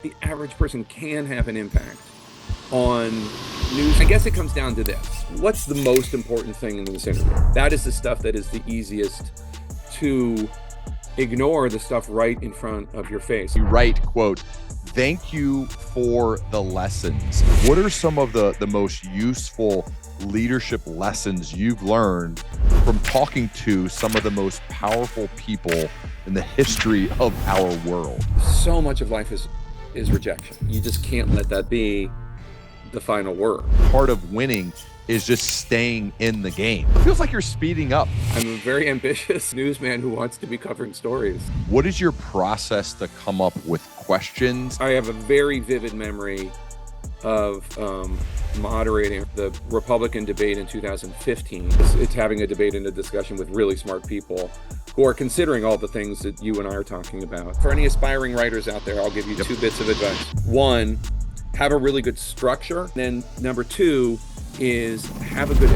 The average person can have an impact on news. I guess it comes down to this. What's the most important thing in this interview? That is the stuff that is the easiest to ignore, the stuff right in front of your face. You write, quote, "Thank you for the lessons." What are some of the most useful leadership lessons you've learned from talking to some of the most powerful people in the history of our world? So much of life is rejection. You just can't let that be the final word. Part of winning is just staying in the game. It feels like you're speeding up. I'm a very ambitious newsman who wants to be covering stories. What is your process to come up with questions? I have a very vivid memory of moderating the Republican debate in 2015. It's having a debate and a discussion with really smart people who are considering all the things that you and I are talking about. For any aspiring writers out there, I'll give you two bits of advice. One, have a really good structure. Then number two is have a good...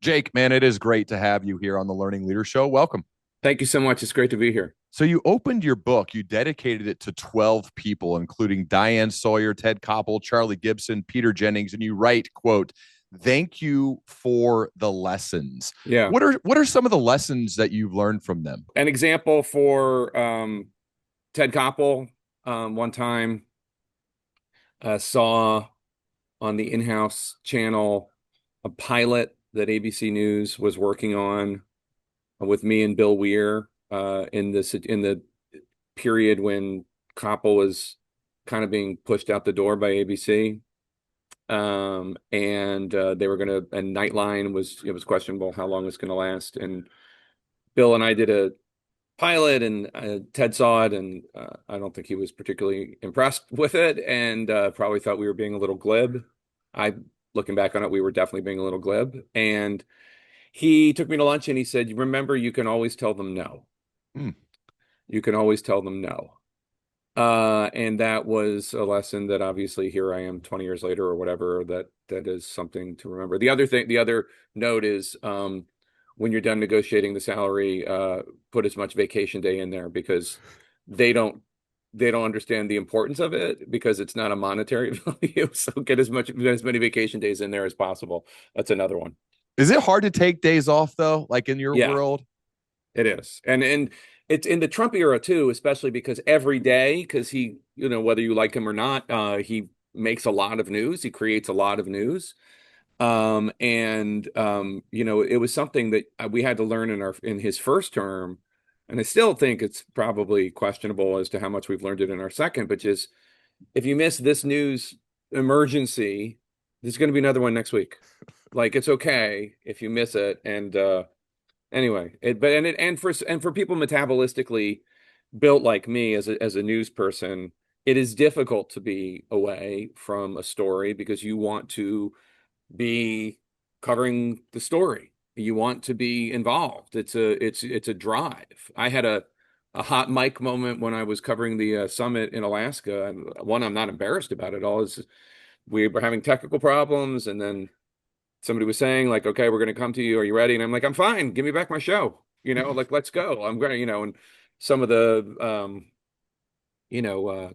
Jake, man, it is great to have you here on the Learning Leader Show. Welcome. Thank you so much. It's great to be here. So you opened your book, you dedicated it to 12 people, including Diane Sawyer, Ted Koppel, Charlie Gibson, Peter Jennings, and you write, quote, "Thank you for the lessons." Yeah. What are some of the lessons that you've learned from them? An example for Ted Koppel, one time saw on the in-house channel a pilot that ABC News was working on with me and Bill Weir in the period when Koppel was kind of being pushed out the door by ABC. And they were going to, and Nightline was questionable how long it's going to last. And Bill and I did a pilot, and Ted saw it, and I don't think he was particularly impressed with it, and probably thought we were being a little glib. Looking back on it, we were definitely being a little glib. And he took me to lunch and he said, "Remember, you can always tell them no. You can always tell them no." And that was a lesson that obviously here I am 20 years later or whatever, that is something to remember. The other note is when you're done negotiating the salary, put as much vacation day in there, because they don't understand the importance of it, because it's not a monetary value. So get as many vacation days in there as possible. That's another one. Is it hard to take days off though, like in your world? It is. And it's in the Trump era too, especially because every day, because he, whether you like him or not, he makes a lot of news. He creates a lot of news. It was something that we had to learn in his first term. And I still think it's probably questionable as to how much we've learned it in our second, but just if you miss this news emergency, there's going to be another one next week. Like, it's okay if you miss it. And anyway, for people metabolistically built like me as a news person, it is difficult to be away from a story because you want to be covering the story. You want to be involved. It's a drive. I had a hot mic moment when I was covering the summit in Alaska. And one, I'm not embarrassed about it all, is we were having technical problems, and then somebody was saying, like, "Okay, we're going to come to you. Are you ready?" And I'm like, "I'm fine. Give me back my show. Like, let's go. I'm going to, and some of the,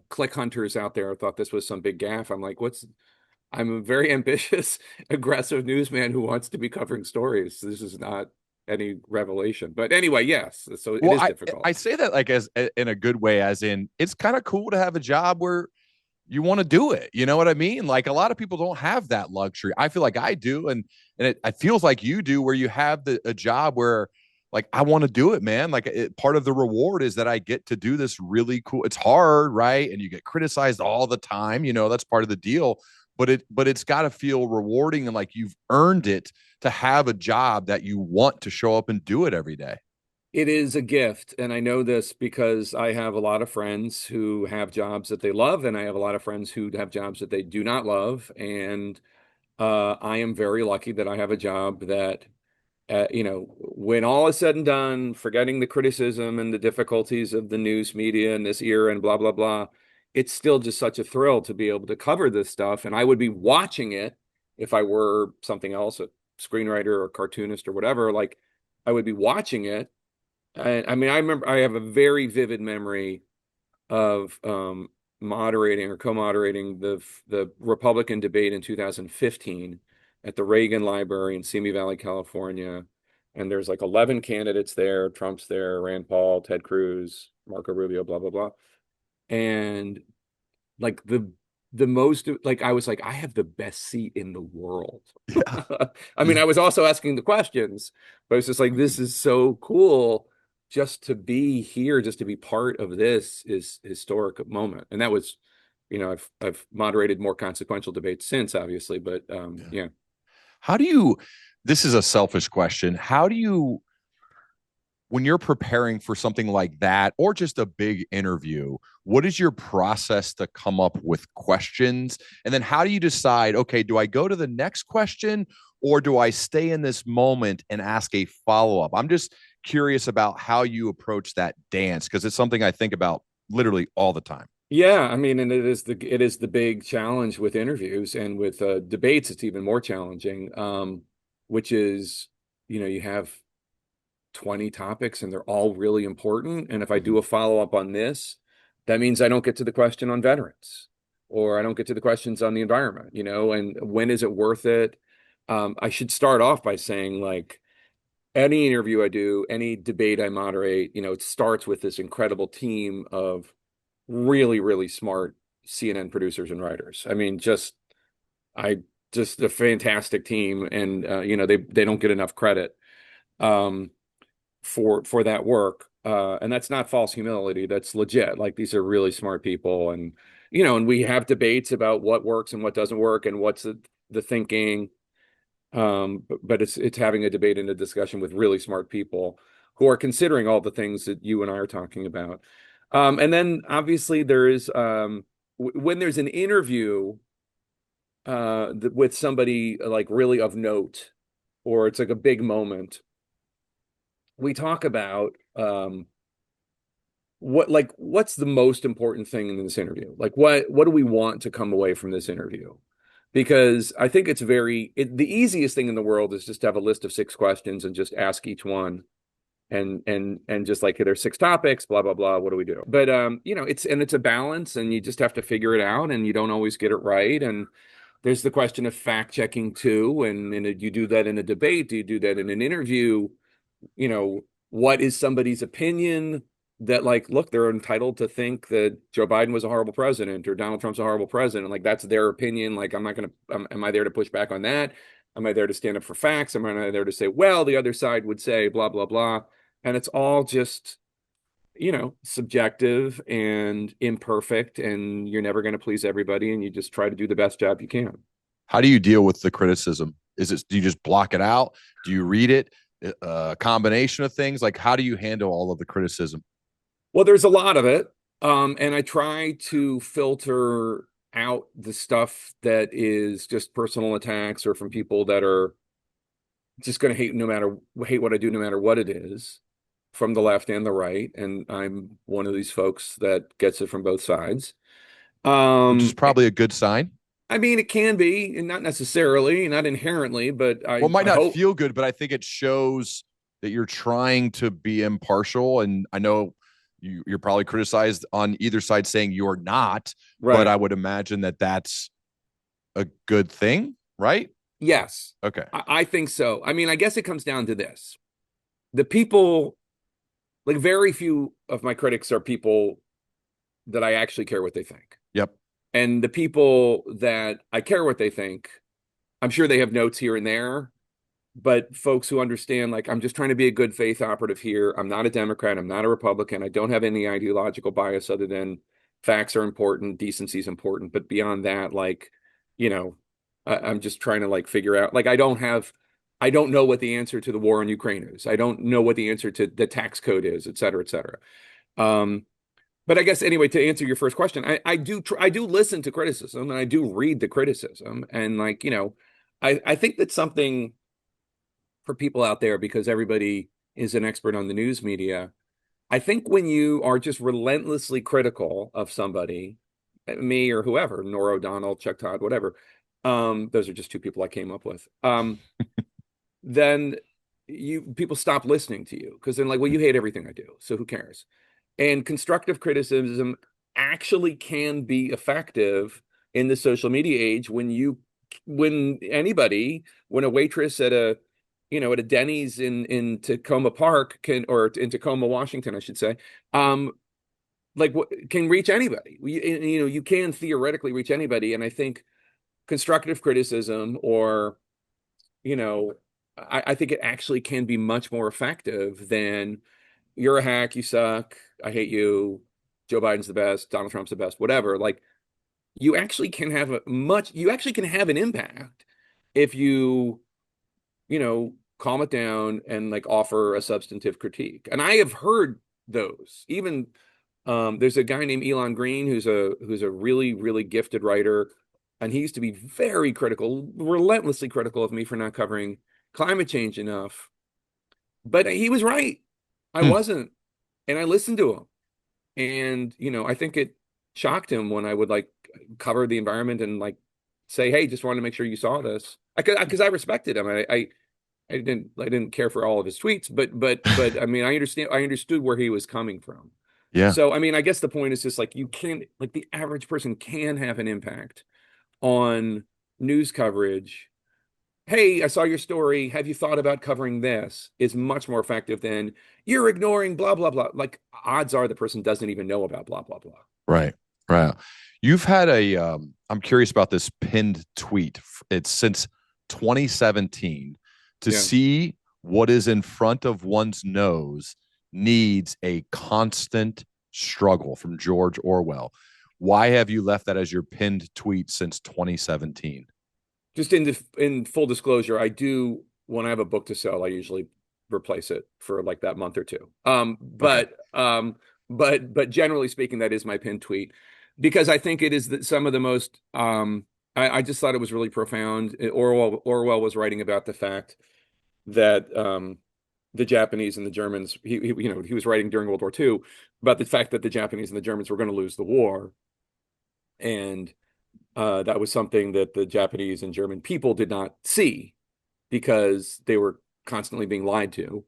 click hunters out there thought this was some big gaffe. I'm like, I'm a very ambitious, aggressive newsman who wants to be covering stories. This is not any revelation. But anyway, yes. So it is difficult. I say that like as in a good way, as in it's kind of cool to have a job where you want to do it. You know what I mean? Like a lot of people don't have that luxury. I feel like I do. And it feels like you do, where you have a job where like, I want to do it, man. Like part of the reward is that I get to do this really cool. It's hard, right? And you get criticized all the time. That's part of the deal. But it's got to feel rewarding and like you've earned it to have a job that you want to show up and do it every day. It is a gift. And I know this because I have a lot of friends who have jobs that they love, and I have a lot of friends who have jobs that they do not love. And I am very lucky that I have a job that, when all is said and done, forgetting the criticism and the difficulties of the news media in this era and blah, blah, blah, it's still just such a thrill to be able to cover this stuff. And I would be watching it if I were something else, a screenwriter or cartoonist or whatever. Like, I would be watching it I mean, I remember I have a very vivid memory of moderating or co-moderating the Republican debate in 2015 at the Reagan Library in Simi Valley, California. And there's like 11 candidates there. Trump's there, Rand Paul, Ted Cruz, Marco Rubio, blah, blah, blah. And like the most like I was like, I have the best seat in the world. Yeah. I mean, Yeah. I was also asking the questions, but it's just like this is so cool just to be here, just to be part of this is historic moment. And that was, I've moderated more consequential debates since, obviously, but Yeah. yeah. How do you, this is a selfish question. How do you, when you're preparing for something like that or just a big interview, what is your process to come up with questions? And then how do you decide, okay, do I go to the next question or do I stay in this moment and ask a follow up? I'm just curious about how you approach that dance because it's something I think about literally all the time. Yeah, I mean, and it is the big challenge with interviews and with debates. It's even more challenging, which is, you have 20 topics and they're all really important. And if I do Mhm. a follow up on this, that means I don't get to the question on veterans or I don't get to the questions on the environment, and when is it worth it? I should start off by saying, like, any interview I do, any debate I moderate, it starts with this incredible team of really, really smart CNN producers and writers. I mean, I just a fantastic team, and they don't get enough credit. Um, for that work. And that's not false humility. That's legit. Like, these are really smart people, and and we have debates about what works and what doesn't work, and what's the thinking. But it's having a debate and a discussion with really smart people who are considering all the things that you and I are talking about. And then obviously there is when there's an interview with somebody like really of note, or it's like a big moment, we talk about what's the most important thing in this interview? Like, what do we want to come away from this interview? Because I think the easiest thing in the world is just to have a list of 6 questions and just ask each one, and just like, there's 6 topics, blah blah blah, what do we do? But it's a balance, and you just have to figure it out, and you don't always get it right. And there's the question of fact checking too, and you do that in a debate, do you do that in an interview? you know, what is somebody's opinion, that, like, look, they're entitled to think that Joe Biden was a horrible president or Donald Trump's a horrible president. Like, that's their opinion. Like, I'm not going to, am I there to push back on that? Am I there to stand up for facts? Am I there to say, well, the other side would say blah, blah, blah. And it's all just, subjective and imperfect, and you're never going to please everybody. And you just try to do the best job you can. How do you deal with the criticism? Is it, do you just block it out? Do you read it? A combination of things? Like, how do you handle all of the criticism? Well, there's a lot of it. And I try to filter out the stuff that is just personal attacks or from people that are just going to hate what I do, no matter what it is, from the left and the right. And I'm one of these folks that gets it from both sides. Which is Um, probably a good sign. I mean, it can be, and not necessarily, not inherently, but Well, it might I not hope. feel good, but I think it shows that you're trying to be impartial. And I know you're probably criticized on either side saying you're not, but Right. I would imagine that that's a good thing, right? Yes, Okay. I think so. I mean, I guess it comes down to this. The people, like, very few of my critics are people that I actually care what they think. Yep. And the people that I care what they think, I'm sure they have notes here and there, but folks who understand, like, I'm just trying to be a good faith operative here. I'm not a Democrat. I'm not a Republican. I don't have any ideological bias other than facts are important, decency is important. But beyond that, like, you know, I'm just trying to, like, figure out, like, I don't know what the answer to the war in Ukraine is. I don't know what the answer to the tax code is, et cetera, et cetera. Um, but I guess, anyway, to answer your first question, I do listen to criticism, and I do read the criticism, and, like, I think that's something for people out there, because everybody is an expert on the news media. I think when you are just relentlessly critical of somebody, me or whoever, Nora O'Donnell, Chuck Todd, whatever, those are just 2 people I came up with. Then people stop listening to you because then like, well, you hate everything I do, so who cares? And constructive criticism actually can be effective in the social media age when a waitress at a at a Denny's in Tacoma Park can or in Tacoma, Washington, I should say, um, like what can reach anybody. You can theoretically reach anybody, and I think constructive criticism or you know, I think it actually can be much more effective than you're a hack, you suck, I hate you, Joe Biden's the best, Donald Trump's the best, whatever. Like you actually can have an impact if calm it down and like offer a substantive critique. And I have heard those. Even there's a guy named Elon Green who's a really, really gifted writer. And he used to be very critical, relentlessly critical of me for not covering climate change enough. But he was right. I Hmm. wasn't. And I listened to him. And, I think it shocked him when I would like cover the environment and like say, hey, just wanted to make sure you saw this. Because I respected him. I didn't care for all of his tweets, but I mean, I understood where he was coming from. Yeah. So, I mean, I guess the point is just like you can like the average person can have an impact on news coverage. Hey, I saw your story. Have you thought about covering this? Is much more effective than you're ignoring blah blah blah. Like odds are the person doesn't even know about blah blah blah. Right. Right. You've had I'm curious about this pinned tweet. It's since 2017. To Yeah. see what is in front of one's nose needs a constant struggle, from George Orwell. Why have you left that as your pinned tweet since 2017? Just in full disclosure, I do when I have a book to sell, I usually replace it for like that month or two. Okay. But generally speaking, that is my pinned tweet because I think it is some of the most. I just thought it was really profound. Orwell was writing about the fact that the Japanese and the Germans. He was writing during World War II about the fact that the Japanese and the Germans were going to lose the war, and that was something that the Japanese and German people did not see because they were constantly being lied to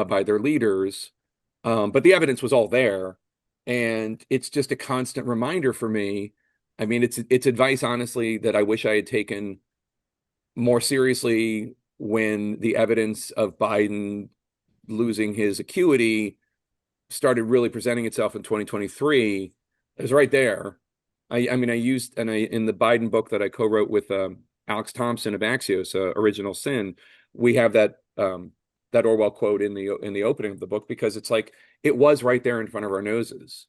by their leaders. But the evidence was all there, and it's just a constant reminder for me. I mean, it's advice, honestly, that I wish I had taken more seriously when the evidence of Biden losing his acuity started really presenting itself in 2023. It was right there. I mean, I used and I in the Biden book that I co-wrote with Alex Thompson of Axios, Original Sin. We have that Orwell quote in the opening of the book because it's like it was right there in front of our noses.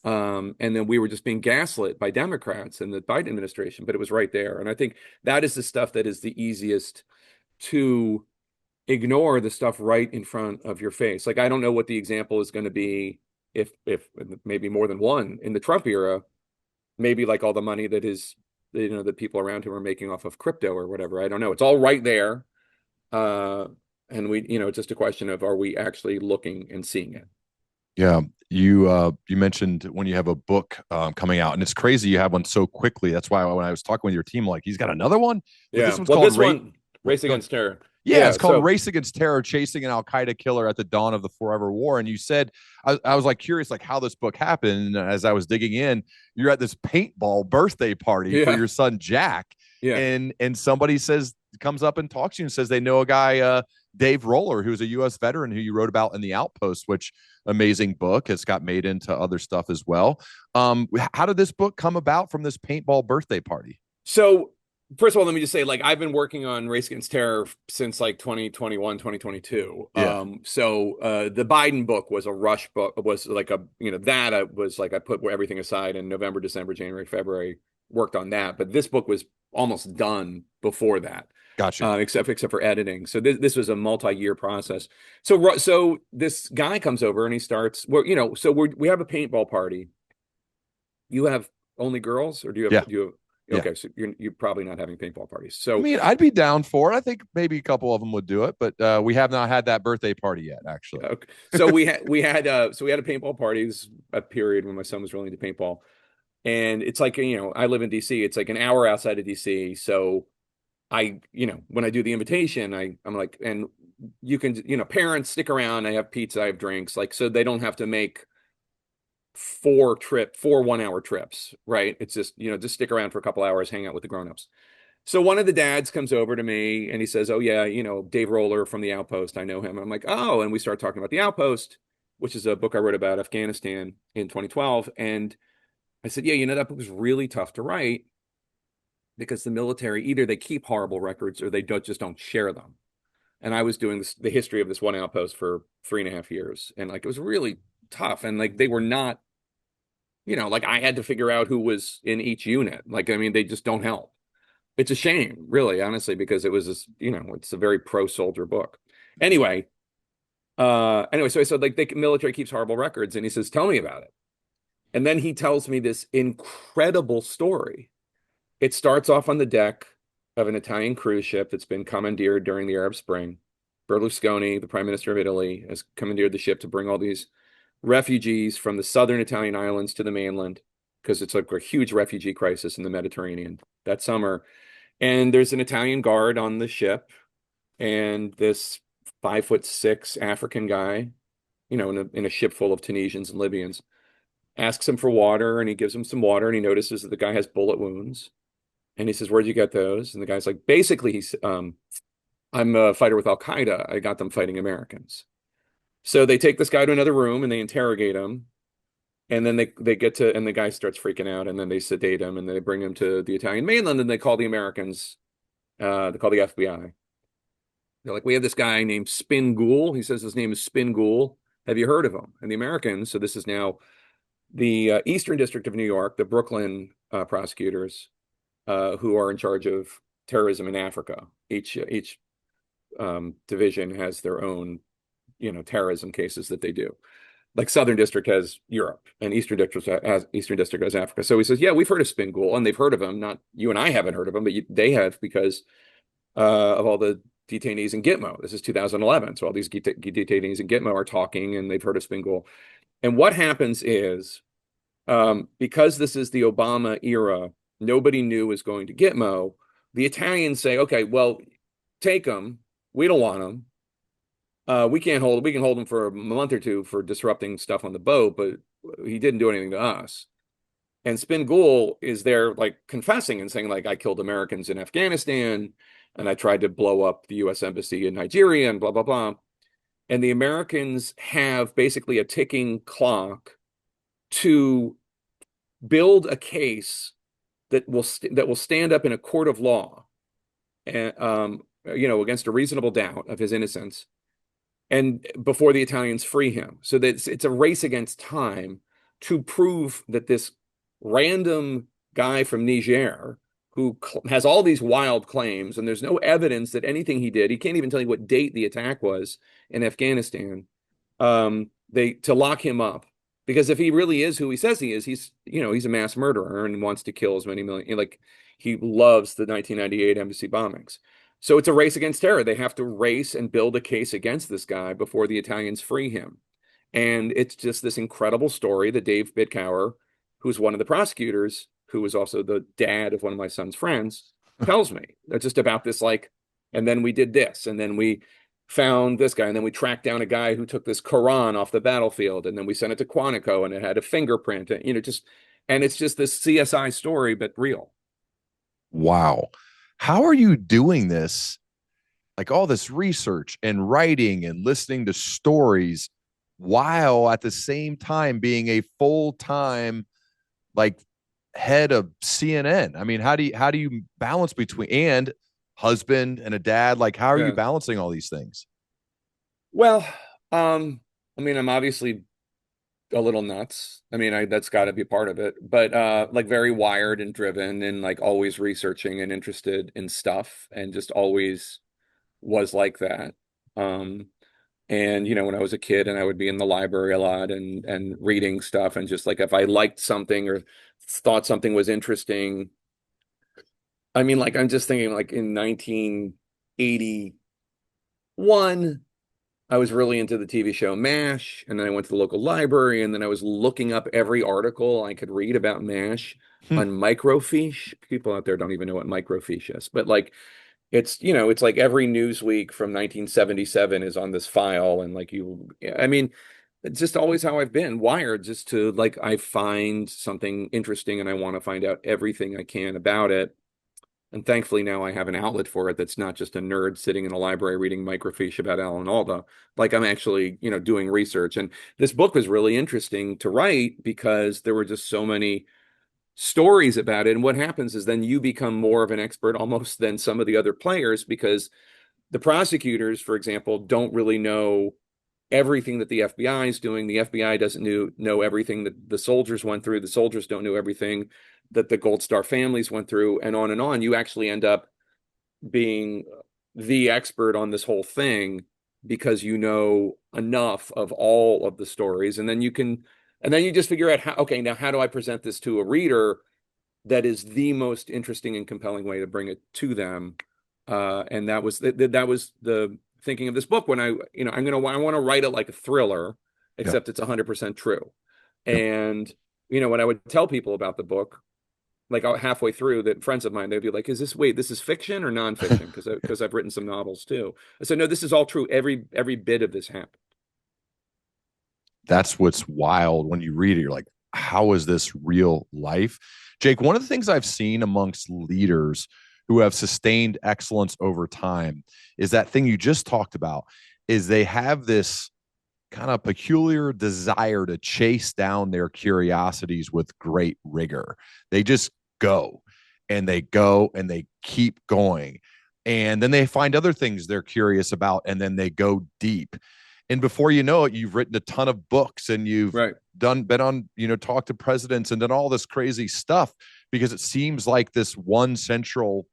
And then we were just being gaslit by Democrats and the Biden administration, but it was right there. And I think that is the stuff that is the easiest to ignore, the stuff right in front of your face. Like I don't know what the example is going to be if maybe more than one in the Trump era, maybe like all the money that is that people around him are making off of crypto or whatever. I don't know. It's all right there. Uh and it's just a question of are we actually looking and seeing it? Yeah, you mentioned when you have a book coming out, and it's crazy you have one so quickly. That's why when I was talking with your team, like he's got another one because this Yeah. one's Well, called this Rate. one, Race Go ahead. Against Terror. Yeah, Yeah. it's called So Race Against Terror: Chasing an Al Qaeda Killer at the Dawn of the Forever War. And you said, I was like curious, like how this book happened. And as I was digging in, you're at this paintball birthday party for yeah, your son Jack, yeah. and somebody comes up and talks to you and says they know a guy, Dave Roller, who's a U.S. veteran who you wrote about in the Outpost, which amazing book has got made into other stuff as well. How did this book come about from this paintball birthday party? So first of all, let me just say, like, I've been working on Race Against Terror since like 2021, 2022. Yeah, The Biden book was a rush book, was like that I was like, I put everything aside in November, December, January, February, worked on that. But this book was almost done before that, gotcha. except for editing. So this was a multi-year process. So this guy comes over and he starts, so we have a paintball party. You have only girls, or Yeah, do you have yeah. okay, so you're probably not having paintball parties. I So mean, I'd be down for it. I think maybe a couple of them would do it, but we have not had that birthday party yet, actually. okay. So we had a paintball party. This is a period when my son was really into paintball. And it's like, I live in DC. It's like an hour outside of DC. So when I do the invitation, I'm like, and you can, parents stick around, I have pizza, I have drinks, like, so they don't have to make 4 1 hour trips, right? It's just, just stick around for a couple hours, hang out with the grown-ups. So one of the dads comes over to me and he says, "Oh yeah, Dave Roller from the Outpost. I know him." I'm like, "Oh," and we start talking about the Outpost, which is a book I wrote about Afghanistan in 2012. And I said, "Yeah, that book was really tough to write because the military either they keep horrible records or they just don't share them." And I was doing the history of this one outpost for 3.5 years, and like it was really tough. And like they were not, like I had to figure out who was in each unit. Like I mean, they just don't help. It's a shame, really, honestly, because it was this, it's a very pro-soldier book. Anyway, so I said, like, the military keeps horrible records, and he says, "Tell me about it." And then he tells me this incredible story. It starts off on the deck of an Italian cruise ship that's been commandeered during the Arab Spring. Berlusconi, the Prime Minister of Italy, has commandeered the ship to bring all these refugees from the southern Italian islands to the mainland because it's like a huge refugee crisis in the Mediterranean that summer. And there's an Italian guard on the ship, and this 5'6" African guy, in a ship full of Tunisians and Libyans, asks him for water, and he gives him some water, and he notices that the guy has bullet wounds, and he says, "Where'd you get those?" And the guy's like, basically, "I'm a fighter with Al Qaeda. I got them fighting Americans." So they take this guy to another room and they interrogate him, and then they get to, and the guy starts freaking out, and then they sedate him, and then they bring him to the Italian mainland, and they call the Americans. They call the FBI. They're like, "We have this guy named Spin Ghoul." He says his name is Spin Ghoul. "Have you heard of him?" And the Americans, so this is now the Eastern District of New York, the Brooklyn prosecutors, who are in charge of terrorism in Africa. Each division has their own, terrorism cases that they do. Like Southern District has Europe, and Eastern District has Africa. So he says, "Yeah, we've heard of Spin Ghoul, and they've heard of him. Not you and I haven't heard of him, but they have because of all the detainees in Gitmo. This is 2011. So all these detainees in Gitmo are talking, and they've heard of Spin Ghoul." And what happens is, because this is the Obama era, nobody new is going to Gitmo. The Italians say, "Okay, well, take them. We don't want them. We can hold him for a month or two for disrupting stuff on the boat, but he didn't do anything to us." And Spin Ghoul is there like confessing and saying, like, "I killed Americans in Afghanistan, and I tried to blow up the US embassy in Nigeria, and blah blah blah." And the Americans have basically a ticking clock to build a case that will stand up in a court of law, and against a reasonable doubt of his innocence, and before the Italians free him. So that it's a race against time to prove that this random guy from Niger who has all these wild claims, and there's no evidence that anything he did, he can't even tell you what date the attack was in Afghanistan, they to lock him up. Because if he really is who he says he is, he's a mass murderer and wants to kill as many million, like he loves the 1998 embassy bombings. So it's a race against terror. They have to race and build a case against this guy before the Italians free him. And it's just this incredible story that Dave Bitcower, who's one of the prosecutors, who was also the dad of one of my son's friends, tells me. It's just about this, like, and then we did this, and then we found this guy, and then we tracked down a guy who took this Quran off the battlefield, and then we sent it to Quantico, and it had a fingerprint, and, and it's just this CSI story, but real. Wow. How are you doing this? Like all this research and writing and listening to stories while at the same time being a full-time like head of CNN. I mean, how do you balance between and husband and a dad? Like how are you Yeah. balancing all these things? Well, I mean, I'm obviously a little nuts. I mean, that's got to be part of it, but like very wired and driven and like always researching and interested in stuff and just always was like that. Um, and when I was a kid and I would be in the library a lot and reading stuff, and just like if I liked something or thought something was interesting, I mean, like I'm just thinking like in 1981, I was really into the TV show MASH, and then I went to the local library, and then I was looking up every article I could read about MASH Hmm. on microfiche. People out there don't even know what microfiche is, but like it's, it's like every Newsweek from 1977 is on this file. And like I mean, it's just always how I've been wired, just to like, I find something interesting and I want to find out everything I can about it. And thankfully now I have an outlet for it that's not just a nerd sitting in a library reading microfiche about Alan Alda. Like I'm actually, doing research. And this book was really interesting to write because there were just so many stories about it. And what happens is then you become more of an expert almost than some of the other players, because the prosecutors, for example, don't really know everything that the FBI is doing. The FBI doesn't know everything that the soldiers went through. The soldiers don't know everything that the Gold Star families went through, and on and on. You actually end up being the expert on this whole thing because you know enough of all of the stories, and then you just figure out how, okay, now how do I present this to a reader that is the most interesting and compelling way to bring it to them. And that was the thinking of this book when I want to write it like a thriller, Yep. except it's 100% true. Yep. And when I would tell people about the book, like halfway through, that friends of mine, they'd be like, this is fiction or nonfiction? Because I've written some novels too. I said, no, this is all true. Every bit of this happened. That's what's wild when you read it. You're like, how is this real life? Jake, one of the things I've seen amongst leaders who have sustained excellence over time is that thing you just talked about, is they have this kind of peculiar desire to chase down their curiosities with great rigor. They just go and they keep going. And then they find other things they're curious about and then they go deep. And before you know it, you've written a ton of books and you've Right. been on, talked to presidents and done all this crazy stuff, because it seems like this one central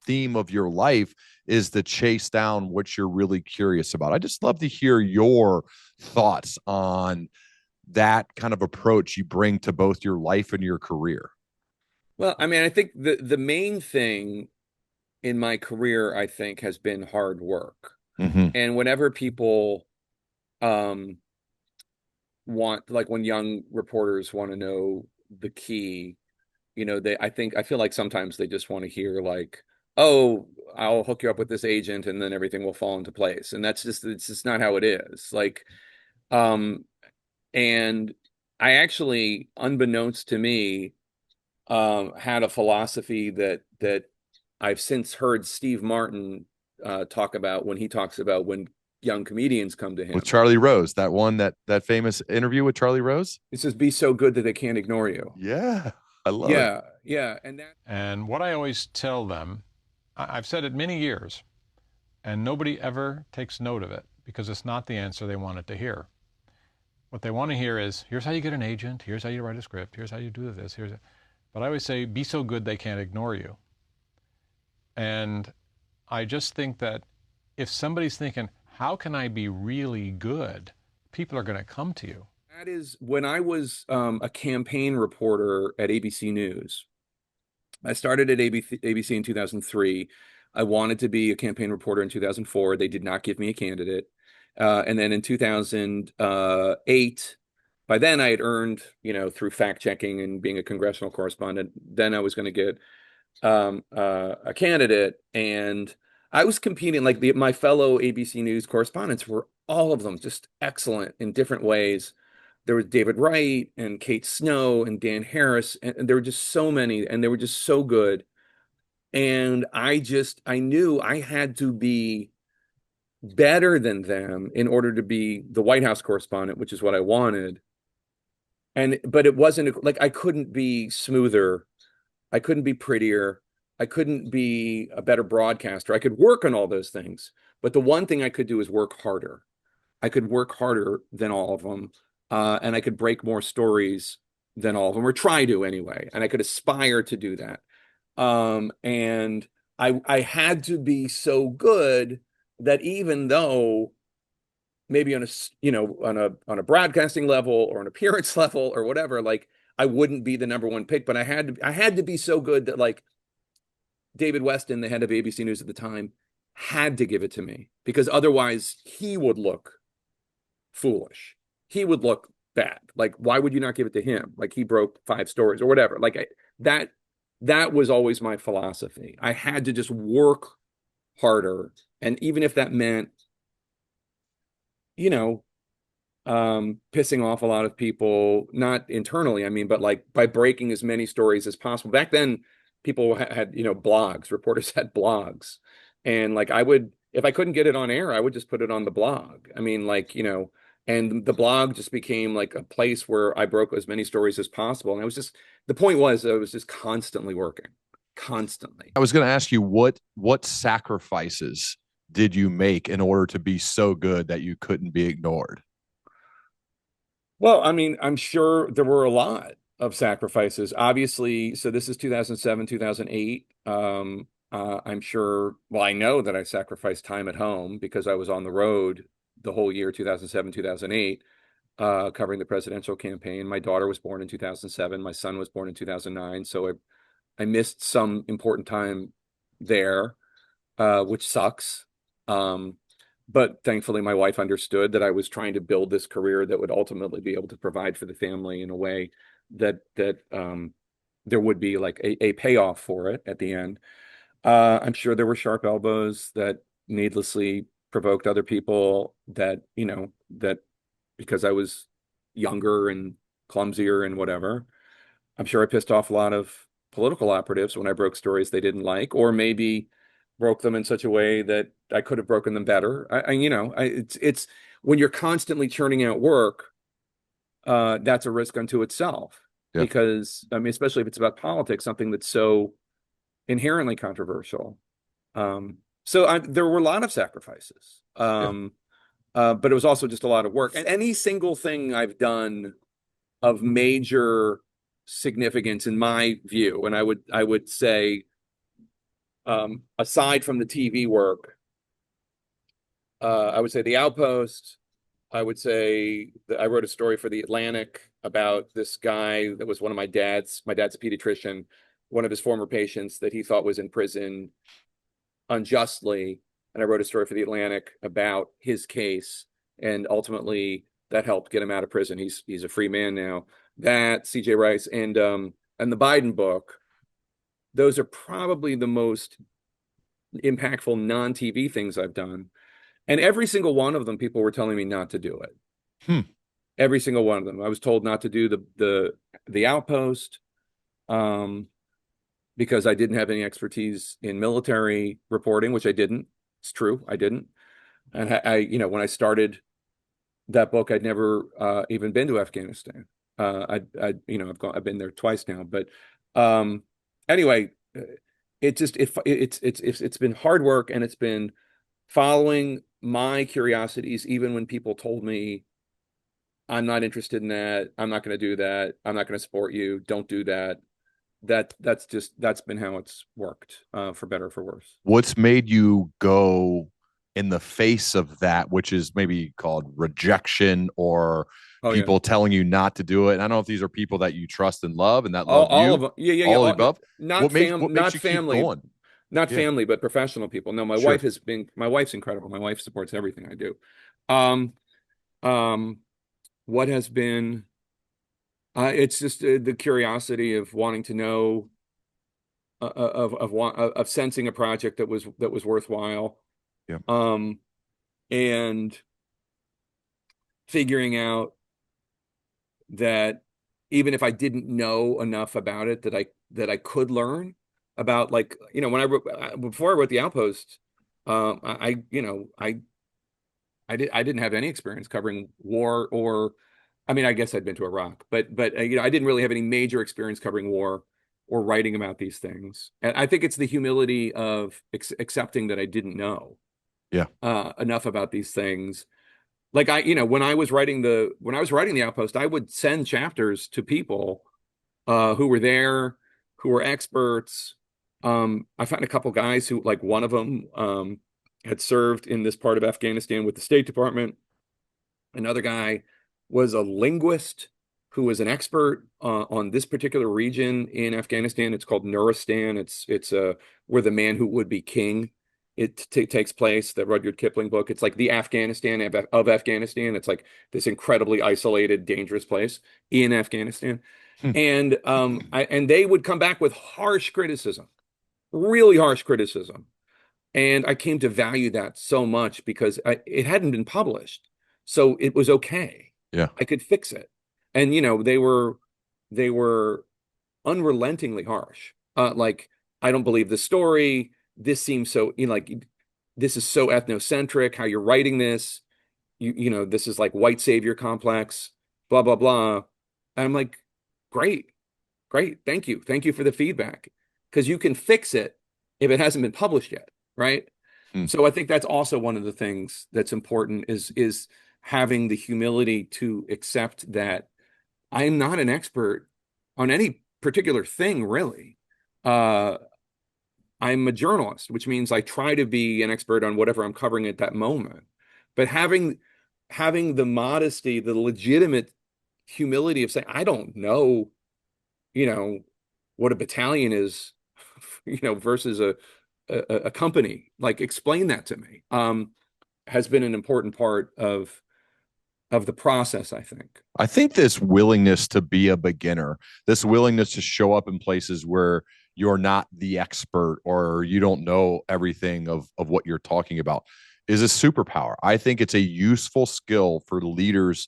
theme of your life is to chase down what you're really curious about. I just love to hear your thoughts on that kind of approach you bring to both your life and your career. Well, I mean, I think the main thing in my career, I think, has been hard work. Mm-hmm. And whenever people um want, like when young reporters want to know the key, I feel like sometimes they just want to hear like, oh, I'll hook you up with this agent and then everything will fall into place. And it's just not how it is. Like, um, and I actually, unbeknownst to me, had a philosophy that I've since heard Steve Martin talk about when he talks about when young comedians come to With him. Charlie Rose, that famous interview with Charlie Rose. He says, "Be so good that they can't ignore you." Yeah, I love it. Yeah, yeah, and that. And what I always tell them, I've said it many years, and nobody ever takes note of it because it's not the answer they wanted to hear. What they want to hear is, here's how you get an agent, here's how you write a script, here's how you do this, but I always say, be so good they can't ignore you. And I just think that if somebody's thinking, how can I be really good? People are going to come to you. That is when I was a campaign reporter at ABC News. I started at ABC in 2003. I wanted to be a campaign reporter in 2004. They did not give me a candidate. And then in 2008, by then I had earned, through fact checking and being a congressional correspondent, then I was going to get a candidate. And I was competing, like my fellow ABC News correspondents were all of them just excellent in different ways. There was David Wright and Kate Snow and Dan Harris, and there were just so many, and they were just so good. And I knew I had to be better than them in order to be the White House correspondent, which is what I wanted. But it wasn't like I couldn't be smoother. I couldn't be prettier. I couldn't be a better broadcaster. I could work on all those things. But the one thing I could do is work harder. I could work harder than all of them. And I could break more stories than all of them, or try to anyway. And I could aspire to do that. And I had to be so good that even though maybe on a broadcasting level or an appearance level or whatever, like I wouldn't be the number one pick, but I had to be so good that like David Weston, the head of ABC News at the time, had to give it to me because otherwise he would look foolish. He would look bad. Like, why would you not give it to him? Like he broke 5 stories or whatever. That was always my philosophy. I had to just work harder. And even if that meant, you know, pissing off a lot of people, not internally, I mean, but like by breaking as many stories as possible. Back then, people had, blogs, reporters had blogs. And like I would, if I couldn't get it on air, I would just put it on the blog. I mean, like, and the blog just became like a place where I broke as many stories as possible. And I was just, the point was I was just constantly working, constantly. I was going to ask you what sacrifices did you make in order to be so good that you couldn't be ignored? Well, I mean, I'm sure there were a lot of sacrifices. Obviously, so this is 2007, 2008. I'm sure, well, I know that I sacrificed time at home because I was on the road the whole year, 2007, 2008, covering the presidential campaign. My daughter was born in 2007. My son was born in 2009. So I missed some important time there, which sucks. Um, but thankfully, my wife understood that I was trying to build this career that would ultimately be able to provide for the family in a way that there would be like a payoff for it at the end. I'm sure there were sharp elbows that needlessly provoked other people that because I was younger and clumsier and whatever. I'm sure I pissed off a lot of political operatives when I broke stories they didn't like, or maybe broke them in such a way that I could have broken them better. It's when you're constantly churning out work, that's a risk unto itself. Yeah. Because I mean, especially if it's about politics, something that's so inherently controversial. There were a lot of sacrifices. Yeah. But it was also just a lot of work. And any single thing I've done of major significance in my view, and I would say, aside from the TV work, I would say the Outpost. I would say that I wrote a story for the Atlantic about this guy that was one of my dad's a pediatrician, one of his former patients that he thought was in prison unjustly. And I wrote a story for the Atlantic about his case. And ultimately that helped get him out of prison. He's a free man now. That CJ Rice and the Biden book, those are probably the most impactful non-TV things I've done. And every single one of them, people were telling me not to do it. Every single one of them. I was told not to do the Outpost, because I didn't have any expertise in military reporting, which I didn't. It's true, I didn't. And when I started that book, I'd never even been to Afghanistan. I've been there twice now, but anyway, it's been hard work, and it's been following my curiosities, even when people told me I'm not interested in that, I'm not going to do that, I'm not going to support you, don't do that. That's been how it's worked, for better or for worse. What's made you go in the face of that, which is maybe called rejection or Oh yeah, people telling you not to do it? And I don't know if these are people that you trust and love and that all, love all you, of them. Yeah, yeah, yeah. all of the above. Not What makes not you keep family, going? not Yeah, family, but professional people. No, sure. my wife's incredible. My wife supports everything I do. Um, um, what has been, it's just the curiosity of wanting to know, of sensing a project that was worthwhile, Yeah. and figuring out that even if I didn't know enough about it, that I could learn about, like, when I wrote, before I wrote the Outpost, I didn't have any experience covering war, or I mean, I guess I'd been to Iraq, but I didn't really have any major experience covering war or writing about these things. And I think it's the humility of accepting that I didn't know Yeah. enough about these things. Like when I was writing the Outpost, I would send chapters to people who were there, who were experts. I found a couple guys who, like, one of them had served in this part of Afghanistan with the State Department. Another guy was a linguist who was an expert on this particular region in Afghanistan. It's called Nuristan. It's where the man who would be king. It takes place, the Rudyard Kipling book. It's like the Afghanistan of Afghanistan. It's like this incredibly isolated, dangerous place in Afghanistan. Hmm. And they would come back with harsh criticism, really harsh criticism And I came to value that so much because it hadn't been published. So it was okay. Yeah. I could fix it. And they were unrelentingly harsh. Like, I don't believe the story. This seems so, like, this is so ethnocentric, how you're writing this. This is like white savior complex, blah, blah, blah. And I'm like, great, great. Thank you. Thank you for the feedback. Because you can fix it if it hasn't been published yet, right? Hmm. So I think that's also one of the things that's important is having the humility to accept that I'm not an expert on any particular thing, really. Uh, I'm a journalist, which means I try to be an expert on whatever I'm covering at that moment. But having the modesty, the legitimate humility of saying, I don't know, you know, what a battalion is, versus a company. Like, explain that to me. Has been an important part of the process, I think. I think this willingness to be a beginner, this willingness to show up in places where you're not the expert or you don't know everything of what you're talking about is a superpower. I think it's a useful skill for leaders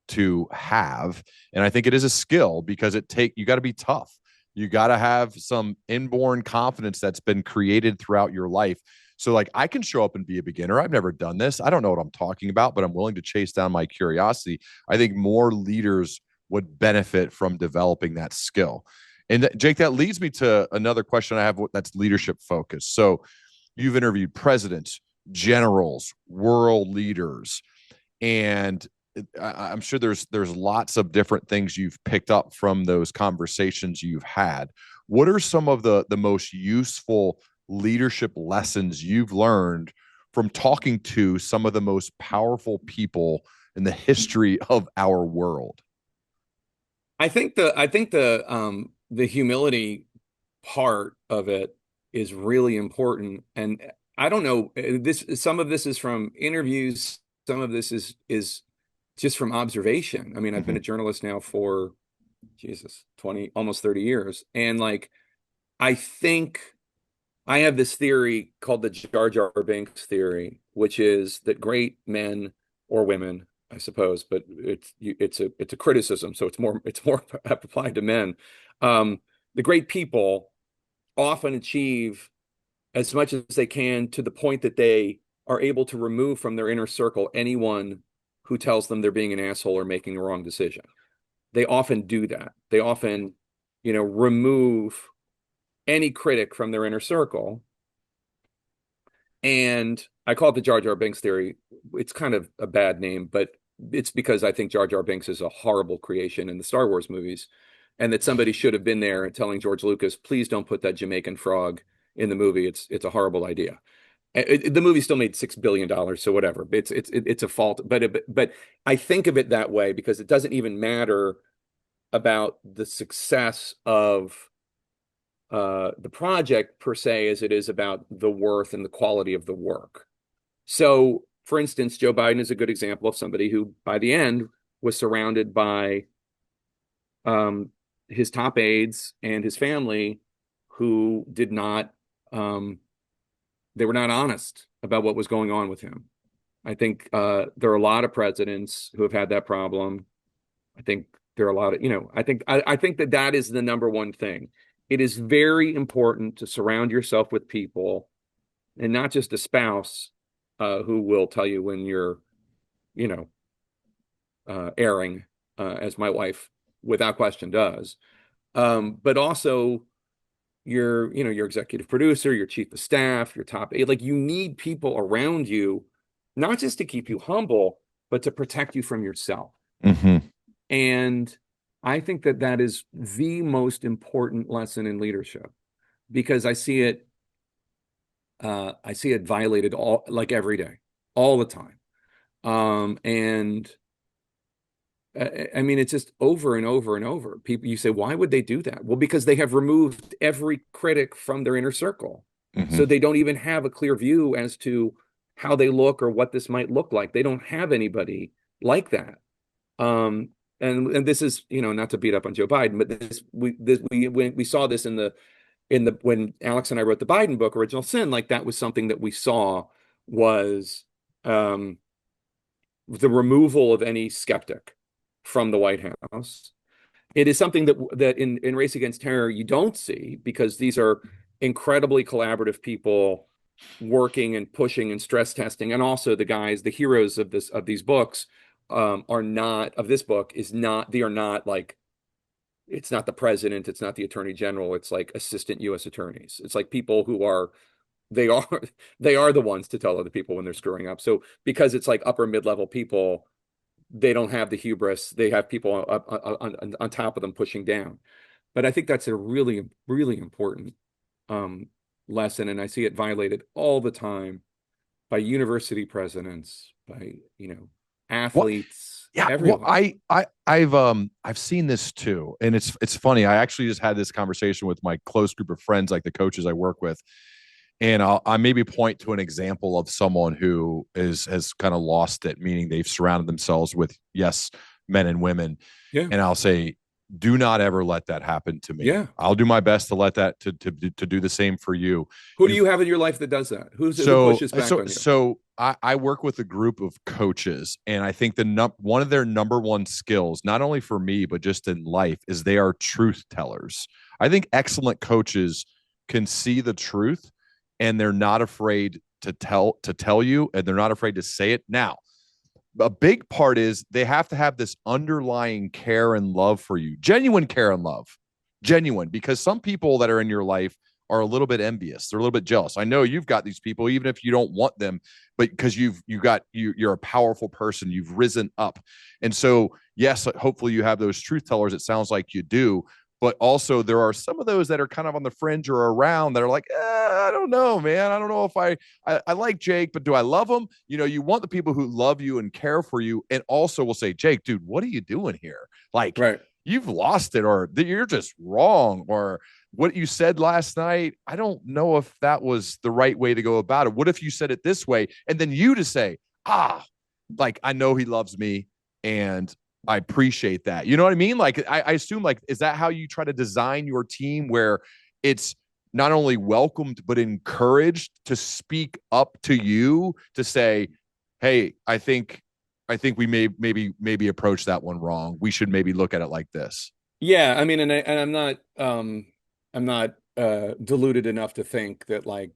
to have. And I think it is a skill because you got to be tough. You got to have some inborn confidence that's been created throughout your life. So, like, I can show up and be a beginner. I've never done this. I don't know what I'm talking about, but I'm willing to chase down my curiosity. I think more leaders would benefit from developing that skill. And Jake, that leads me to another question I have that's leadership focused. So, you've interviewed presidents, generals, world leaders, and I'm sure there's lots of different things you've picked up from those conversations you've had. What are some of the most useful leadership lessons you've learned from talking to some of the most powerful people in the history of our world? I think the humility part of it is really important. And I don't know, some of this is from interviews, some of this is just from observation. I mean, I've been a journalist now for, Jesus, 20, almost 30 years. And, like, I think I have this theory called the Jar Jar Binks theory, which is that great men or women, I suppose, but it's a criticism, so it's more applied to men. The great people often achieve as much as they can to the point that they are able to remove from their inner circle anyone who tells them they're being an asshole or making a wrong decision. They often do that. They often, remove any critic from their inner circle. And I call it the Jar Jar Binks theory. It's kind of a bad name, but it's because I think Jar Jar Binks is a horrible creation in the Star Wars movies, and that somebody should have been there and telling George Lucas, please don't put that Jamaican frog in the movie. It's a horrible idea. The movie still made $6 billion, so whatever. It's a fault, but I think of it that way because it doesn't even matter about the success of the project per se as it is about the worth and the quality of the work. So, for instance, Joe Biden is a good example of somebody who, by the end, was surrounded by his top aides and his family who did not, they were not honest about what was going on with him. I think there are a lot of presidents who have had that problem. I think there are a lot of, I think that is the number one thing. It is very important to surround yourself with people, and not just a spouse who will tell you when you're, erring, as my wife without question does. But also your executive producer, your chief of staff, your top aide. Like, you need people around you, not just to keep you humble, but to protect you from yourself. Mm-hmm. And I think that is the most important lesson in leadership, because I see it violated every day, all the time. And I mean, it's just over and over and over. People, you say, why would they do that? Well, because they have removed every critic from their inner circle. Mm-hmm. So they don't even have a clear view as to how they look or what this might look like. They don't have anybody like that. And this is, not to beat up on Joe Biden, but we saw this in the when Alex and I wrote the Biden book, Original Sin, like that was something that we saw was um, the removal of any skeptic from the White House. It is something that in Race Against Terror you don't see, because these are incredibly collaborative people working and pushing and stress testing, and also the heroes of these books are not of this book is not they are not like, it's not the president, it's not the attorney general, it's like assistant U.S. attorneys. It's like people who are they are they are the ones to tell other people when they're screwing up. So because it's like upper mid-level people, they don't have the hubris. They have people on top of them pushing down. But I think that's a really, really important um, lesson, and I see it violated all the time by university presidents, by What? athletes, Yeah, well, everyone. I've seen this too, and it's funny. I actually just had this conversation with my close group of friends, like the coaches I work with, and I maybe point to an example of someone who has kind of lost it, meaning they've surrounded themselves with yes men and women, Yeah, and I'll say, do not ever let that happen to me. yeah. I'll do my best to let that to do the same for you. Who do And you have in your life that does that? Who so pushes back so on you? so I work with a group of coaches, and I think one of their number one skills, not only for me but just in life, is they are truth tellers. I think excellent coaches can see the truth, and they're not afraid to tell you, and they're not afraid to say it. Now, a big part is they have to have this underlying care and love for you, genuine care and love, genuine, because some people that are in your life are a little bit envious. They're a little bit jealous. I know you've got these people, even if you don't want them, but because you're a powerful person, you've risen up. And so, yes, hopefully you have those truth tellers. It sounds like you do. But also there are some of those that are kind of on the fringe or around that are like, I don't know, man. I don't know if I like Jake, but do I love him? You want the people who love you and care for you, and also will say, Jake, dude, what are you doing here? Like, Right. you've lost it, or you're just wrong, or what you said last night, I don't know if that was the right way to go about it. What if you said it this way? And then you to say, like, I know he loves me, and I appreciate that. You know what I mean? Like, I assume, like, is that how you try to design your team, where it's not only welcomed but encouraged to speak up to you, to say, hey, I think we maybe approach that one wrong. We should maybe look at it like this. Yeah, I mean, and I'm not deluded enough to think that like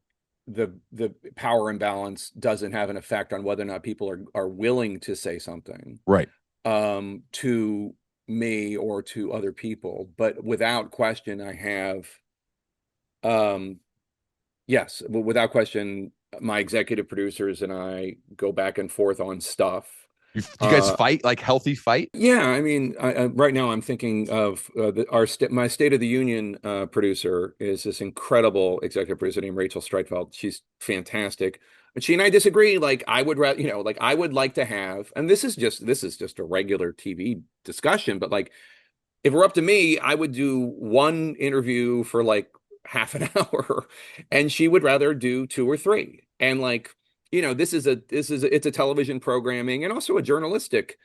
the power imbalance doesn't have an effect on whether or not people are willing to say something Right. to me or to other people. But without question, I have yes, without question, my executive producers and I go back and forth on stuff. You guys Uh, fight, like, healthy fight? Yeah, I mean, right now I'm thinking of my State of the Union producer is this incredible executive producer named Rachel Streitfeld. She's fantastic, but she and I disagree. Like, I would rather, like I would like to have, and this is just a regular TV discussion, but like if it were up to me, I would do one interview for like half an hour, and she would rather do two or three. And like, it's a television programming and also a journalistic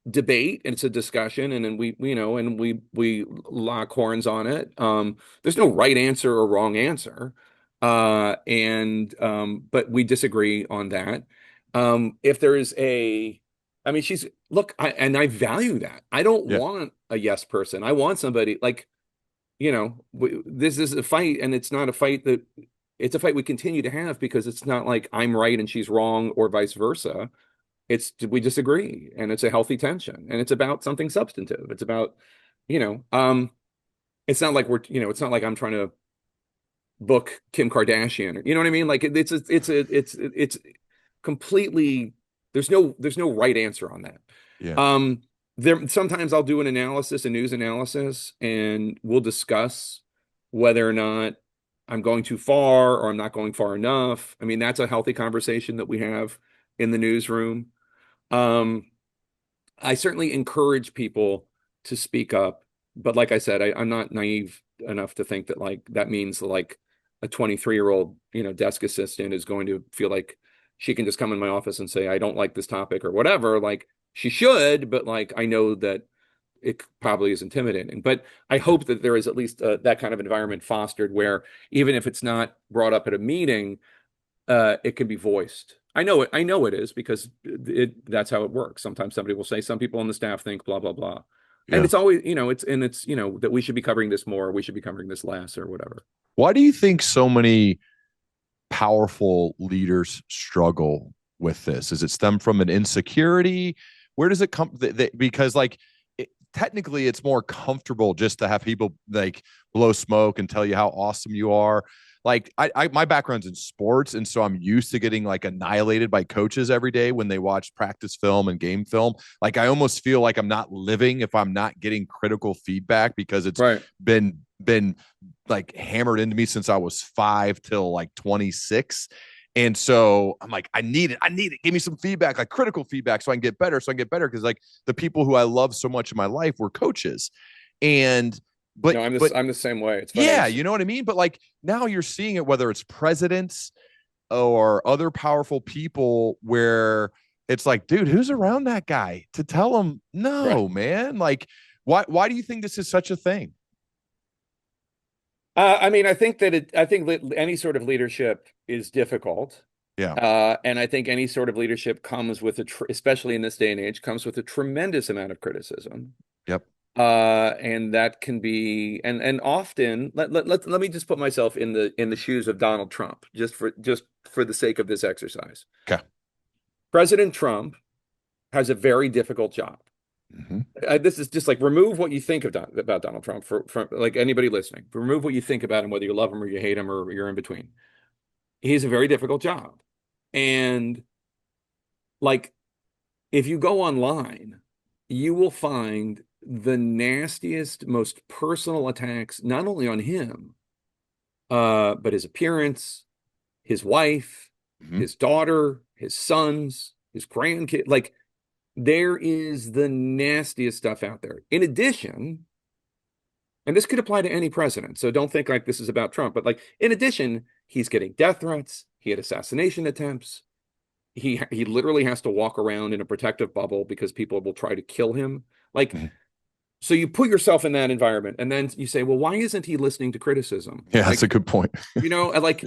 debate, and it's a discussion, and then we lock horns on it. There's no right answer or wrong answer, and but we disagree on that. If there is a I mean, and I value that. I don't Yeah. want a yes person. I want somebody like, this is a fight, and it's not a fight that it's a fight we continue to have, because it's not like I'm right and she's wrong or vice versa. We disagree, and it's a healthy tension, and it's about something substantive. It's about, you know, um, it's not like it's not like I'm trying to book Kim Kardashian, you know what I mean? Like it's completely, there's no right answer on that. Yeah. Um, there sometimes I'll do a news analysis, and we'll discuss whether or not I'm going too far or I'm not going far enough. I mean, that's a healthy conversation that we have in the newsroom. Um, I certainly encourage people to speak up, but like I said, I'm not naive enough to think that like that means like a 23-year-old, desk assistant is going to feel like she can just come in my office and say, I don't like this topic or whatever. Like she should, but like I know that it probably is intimidating. But I hope that there is at least that kind of environment fostered where even if it's not brought up at a meeting, it can be voiced. I know it is because that's how it works. Sometimes somebody will say, some people on the staff think blah, blah, blah. And Yeah. it's always, that we should be covering this more, we should be covering this less or whatever. Why do you think so many powerful leaders struggle with this? Is it stem from an insecurity? Where does it come? Because technically it's more comfortable just to have people like blow smoke and tell you how awesome you are. Like my background's in sports, and so I'm used to getting like annihilated by coaches every day when they watch practice film and game film. Like I almost feel like I'm not living if I'm not getting critical feedback, because it's Right. been like hammered into me since I was 5 till like 26. And so I'm like, I need it. Give me some feedback, like critical feedback, so I can get better. Because like the people who I love so much in my life were coaches. And but No, but I'm the same way. It's funny. yeah, you know what I mean? But like now you're seeing it, whether it's presidents or other powerful people, where it's like, dude, who's around that guy to tell him, no, Right. man? Like, why do you think this is such a thing? I mean, I think any sort of leadership is difficult. Yeah. And I think any sort of leadership comes with especially in this day and age, comes with a tremendous amount of criticism. Yep. And that can be, and often let me just put myself in the shoes of Donald Trump, just for the sake of this exercise. Okay. President Trump has a very difficult job. Mm-hmm. This is just like, remove what you think about Donald Trump from like anybody listening. Remove what you think about him, whether you love him or you hate him or you're in between. He's a very difficult job. And like, if you go online, you will find the nastiest, most personal attacks, not only on him, but his appearance, his wife, Mm-hmm. his daughter, his sons, his grandkid. Like, there is the nastiest stuff out there. In addition, and this could apply to any president, so don't think like this is about Trump, but like, in addition, he's getting death threats. He had assassination attempts. He literally has to walk around in a protective bubble because people will try to kill him. Like, Mm-hmm. so you put yourself in that environment, and then you say, well, why isn't he listening to criticism? Yeah, Like, that's a good point. like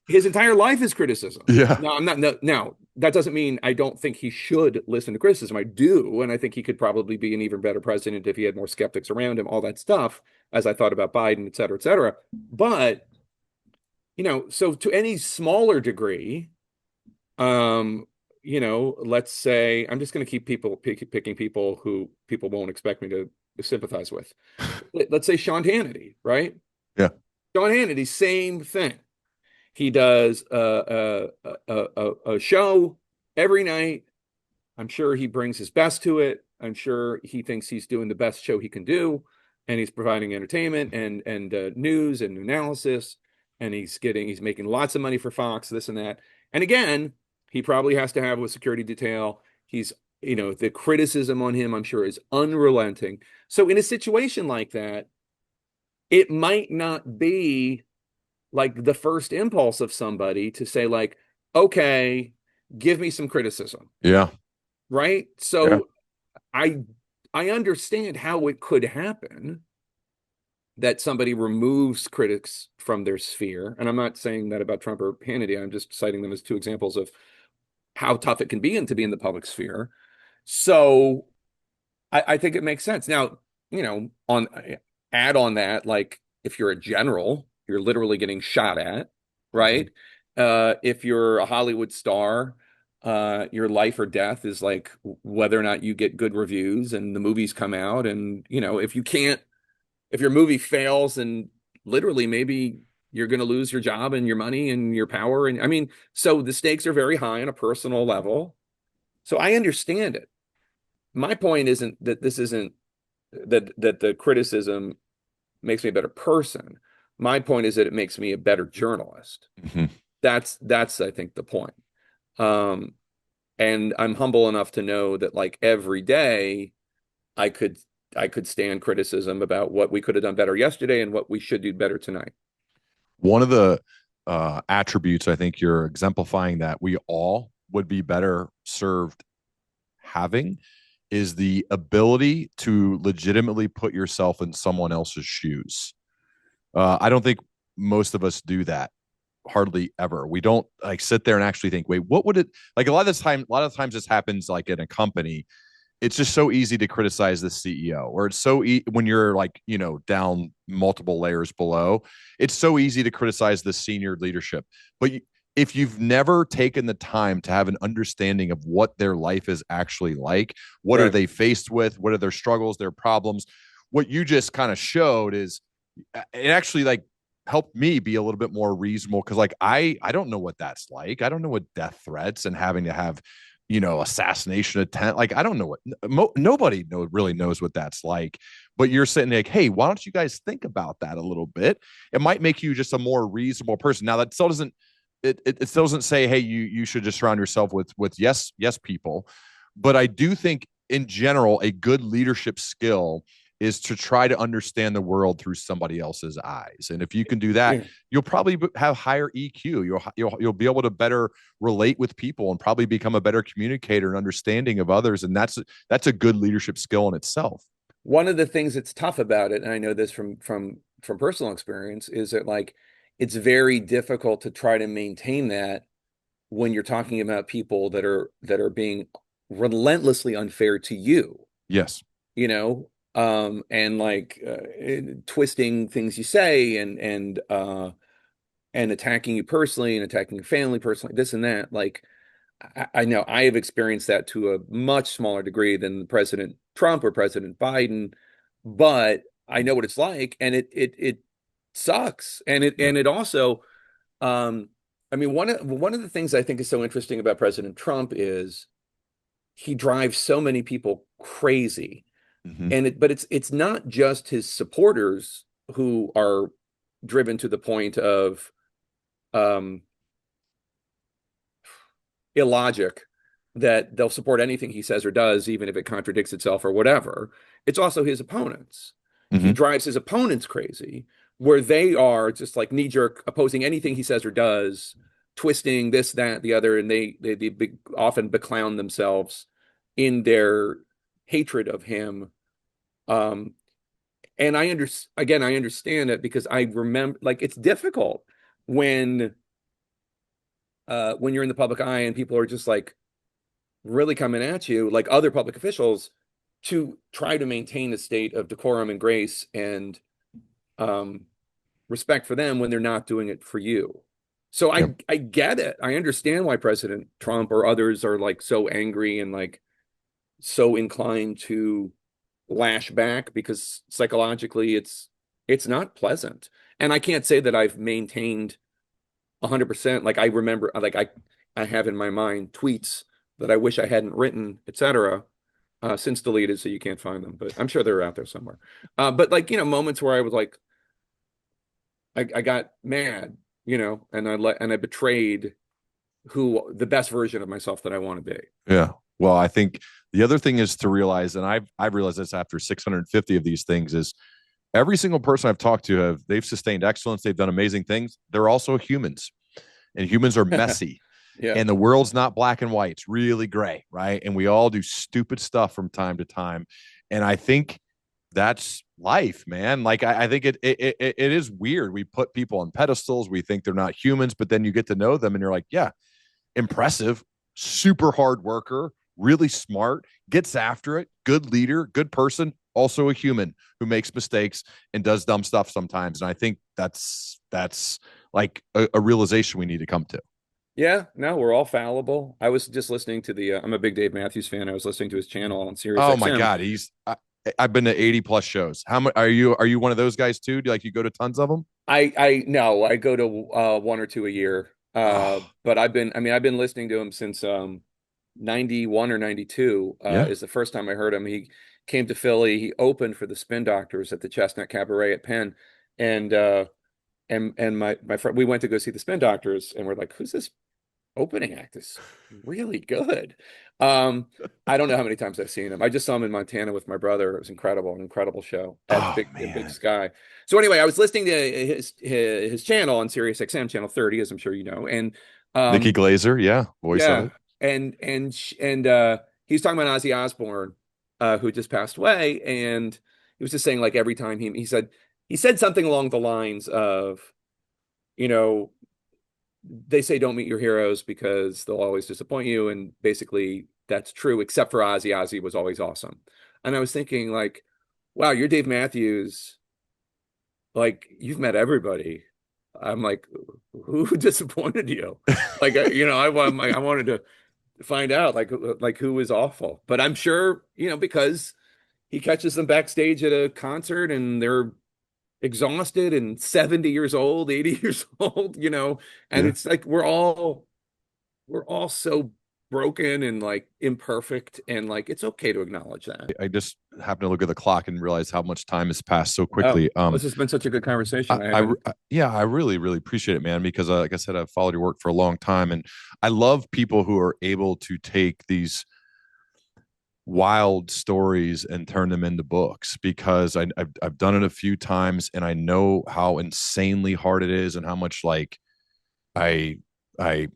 his entire life is criticism. Yeah. No, I'm not. No, now that doesn't mean I don't think he should listen to criticism. I do, and I think he could probably be an even better president if he had more skeptics around him. All that stuff, as I thought about Biden, et cetera, et cetera. But so to any smaller degree, let's say I'm just going to keep picking people who people won't expect me to sympathize with. Let's say Sean Hannity, right? Yeah. Sean Hannity, same thing. He does a show every night. I'm sure he brings his best to it. I'm sure he thinks he's doing the best show he can do, and he's providing entertainment and news and analysis, and he's making lots of money for Fox, this and that. And again, he probably has to have a security detail. He's, the criticism on him, I'm sure, is unrelenting. So in a situation like that, it might not be like the first impulse of somebody to say like, okay, give me some criticism. Yeah. Right. So yeah. I understand how it could happen that somebody removes critics from their sphere. And I'm not saying that about Trump or Hannity. I'm just citing them as two examples of how tough it can be and to be in the public sphere. So I think it makes sense. Now, add on that, like if you're a general, you're literally getting shot at, right? If you're a Hollywood star, your life or death is like whether or not you get good reviews and the movies come out. And, if your movie fails, and literally maybe you're going to lose your job and your money and your power. And I mean, so the stakes are very high on a personal level. So I understand it. My point isn't that the criticism makes me a better person. My point is that it makes me a better journalist. Mm-hmm. That's I think the point. And I'm humble enough to know that like every day I could stand criticism about what we could have done better yesterday and what we should do better tonight. One of the attributes I think you're exemplifying that we all would be better served having is the ability to legitimately put yourself in someone else's shoes. I don't think most of us do that. Hardly ever. We don't like sit there and actually think, wait, what would it like? A lot of times this happens like in a company. It's just so easy to criticize the CEO, or it's when you're like, down multiple layers below, it's so easy to criticize the senior leadership. But if you've never taken the time to have an understanding of what their life is actually like, what are Right. they faced with, what are their struggles, their problems, what you just kind of showed is it actually like helped me be a little bit more reasonable, because like I don't know what that's like. I don't know what death threats and having to have assassination attempt, like I don't know what nobody really knows what that's like. But you're sitting like, hey, why don't you guys think about that a little bit? It might make you just a more reasonable person. Now that still doesn't it still doesn't say, hey, you should just surround yourself with yes people. But I do think in general a good leadership skill is to try to understand the world through somebody else's eyes. And if you can do that, Yeah. you'll probably have higher EQ. You'll be able to better relate with people and probably become a better communicator and understanding of others. And that's a good leadership skill in itself. One of the things that's tough about it, and I know this from personal experience, is that like it's very difficult to try to maintain that when you're talking about people that are being relentlessly unfair to you, Yes. you know, and like twisting things you say and attacking you personally and attacking your family personally, this and that. Like I know I have experienced that to a much smaller degree than President Trump or President Biden, but I know what it's like, and it sucks, and Yeah. it also, um, I mean, one of the things I think is so interesting about President Trump is he drives so many people crazy, Mm-hmm. and but it's not just his supporters who are driven to the point of um, illogic that they'll support anything he says or does, even if it contradicts itself or whatever. It's also his opponents. He Mm-hmm. drives his opponents crazy, where they are just like knee jerk opposing anything he says or does, twisting this, that, the other, and they often beclown themselves in their hatred of him. Um, and I understand it because I remember like it's difficult when when you're in the public eye and people are just like really coming at you, like other public officials, to try to maintain a state of decorum and grace and um, respect for them when they're not doing it for you. So Yep. I get it. I understand why President Trump or others are like so angry and like so inclined to lash back because psychologically it's not pleasant. And I can't say that I've maintained 100%. Like I remember, like I have in my mind tweets that I wish I hadn't written, etc. Since deleted, so you can't find them, but I'm sure they're out there somewhere. But like moments where I was like, I got mad, and I betrayed who the best version of myself that I want to be. Yeah. Well, I think the other thing is to realize, and I've realized this after 650 of these things, is every single person I've talked to they've sustained excellence. They've done amazing things. They're also humans, and humans are messy. Yeah. And the world's not black and white. It's really gray, right? And we all do stupid stuff from time to time. And I think that's life, man. Like I think it is weird. We put people on pedestals. We think they're not humans, but then you get to know them and you're like, yeah, impressive, super hard worker, really smart, gets after it, good leader, good person, also a human who makes mistakes and does dumb stuff sometimes. And I think that's like a realization we need to come to. Yeah, no, we're all fallible. I was just listening to I'm a big Dave Matthews fan. I was listening to his channel on Sirius Oh my XM. God. I've been to 80 plus shows. How much are you one of those guys too? Do you go to tons of them? I no, I go to one or two a year. Oh, But I've been listening to him since 91 or 92 yeah. is the first time I heard him. He came to Philly. He opened for the Spin Doctors at the Chestnut Cabaret at Penn. And my friend, we went to go see the Spin Doctors and we're like, who's this opening act? Is really good. I don't know how many times I've seen him. I just saw him in Montana with my brother. It was incredible, an incredible show at Oh Big man. Sky. So anyway, I was listening to his channel on Sirius XM channel 30, as I'm sure you know. And Nikki um Glazer, yeah, voice of yeah, it. and he's talking about Ozzy Osbourne who just passed away, and he was just saying like every time he said something along the lines of, you know, they say don't meet your heroes because they'll always disappoint you, and basically that's true except for Ozzy. Ozzy was always awesome. And I was thinking like, wow, you're Dave Matthews, like you've met everybody. I'm like, who disappointed you? Like, I wanted to find out like who was awful. But I'm sure, because he catches them backstage at a concert and they're exhausted and 70 years old, 80 years old, and Yeah. it's like we're all so broken and like imperfect, and like it's okay to acknowledge that. I just happened to look at the clock and realize how much time has passed so Oh, quickly. this has been such a good conversation. I haven't. Yeah, I really, really appreciate it, man, because like I said, I've followed your work for a long time, and I love people who are able to take these wild stories and turn them into books, because I've done it a few times, and I know how insanely hard it is, and how much like I I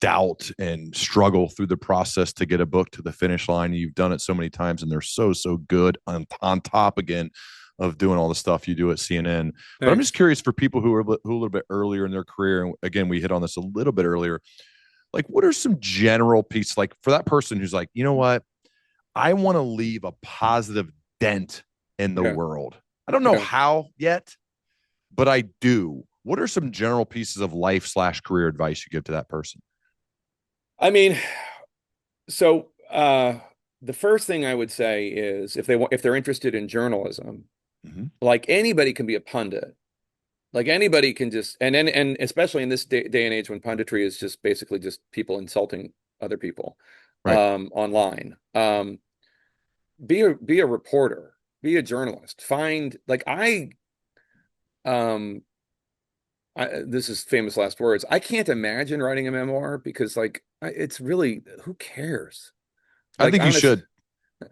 doubt and struggle through the process to get a book to the finish line. You've done it so many times, and they're so good on top again of doing all the stuff you do at CNN. But I'm Thanks. just curious for people who are a little bit earlier in their career, and again, we hit on this a little bit earlier. Like, what are some general pieces, like for that person who's like, you know what, I want to leave a positive dent in the Yeah. world. I don't know Yeah. how yet, but I do. What are some general pieces of life/career advice you give to that person? I mean, so the first thing I would say is if they're interested in journalism, Mm-hmm. like anybody can be a pundit. Like anybody can just and especially in this day and age when punditry is just basically just people insulting other people Right. online. Be a reporter, be a journalist. Find like um this is famous last words. I can't imagine writing a memoir because like it's really who cares? I Like think you honest. should.